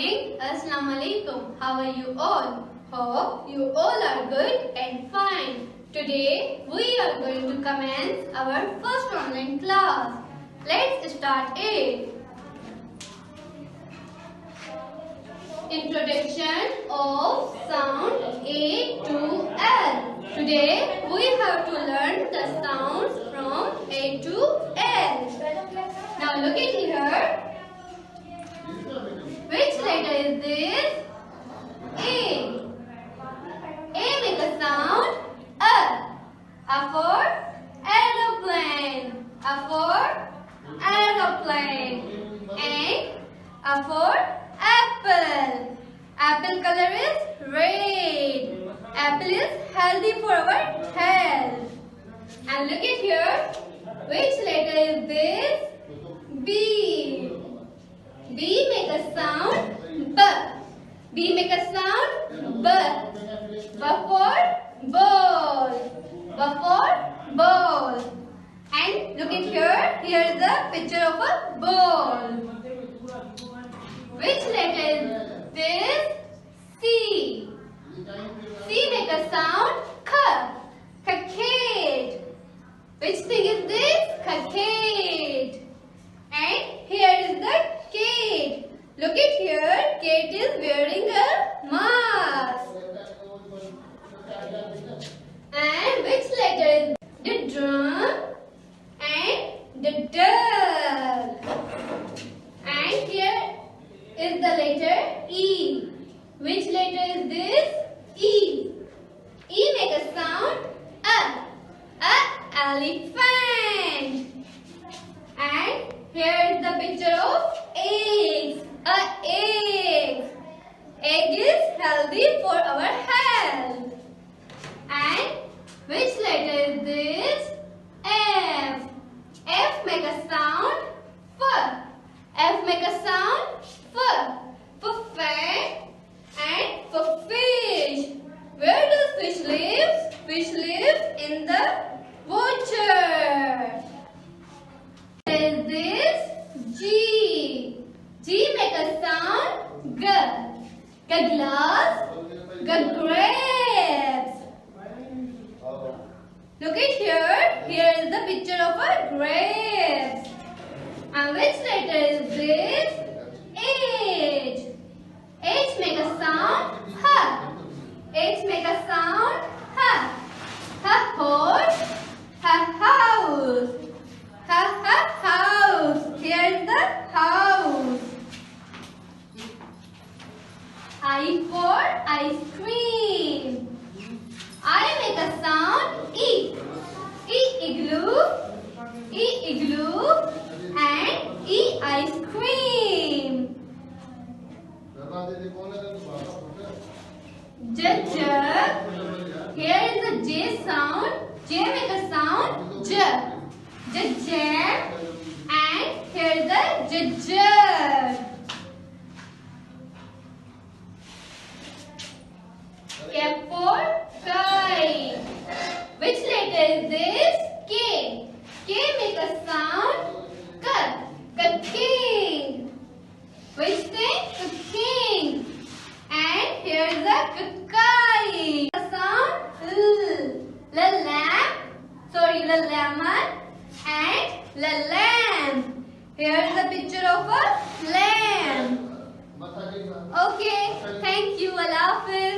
Assalamu alaikum. How are you all? Hope you all are good and fine. Today we are going to commence our first online class. Let's start it. Introduction of sound A to L. Today we have to learn the sounds from A to L. Now look at here. Which letter is this? A. A make a sound A. A for aeroplane. A for aeroplane. And A for apple. Apple color is red. Apple is healthy for our health. And look at here. Which letter is this? B. B make a sound B. B make a sound B. B for ball. B for ball. And look at here. Here is the picture of a ball. Which letter is this? C. C make a sound K. Kite. Which thing is this? Kite. And here is the kite. Look at here. Kite is wearing a mask. And which letter is the drum and the duck? And here is the letter E. Which letter is this? E. E make a sound A. Elephant. And here is the picture of eggs. Egg. Egg is healthy for our health. And which letter is this? F. F make a sound F. F make a sound F. For fan and for fish. Where does fish live? Fish lives in the water. Is this G? G make a sound G. G glass, G grapes. Look at here. Here is the picture of a grapes. And which letter is this? H. H make a sound H. H make a sound H. H horse, H house. House. Here is the house. I for ice cream. I make a sound E. Igloo. Igloo. And E ice cream. Jug. Here is the J sound. J make a sound J. Jam, and here the jug. K for kite. Which letter is this? K. K make a sound K. King. Which thing? King. And here is the kite. The sound L. Lamb. Sorry, lemon. And the lamb. Here is the picture of a lamb. Okay, thank you. Allah Hafiz.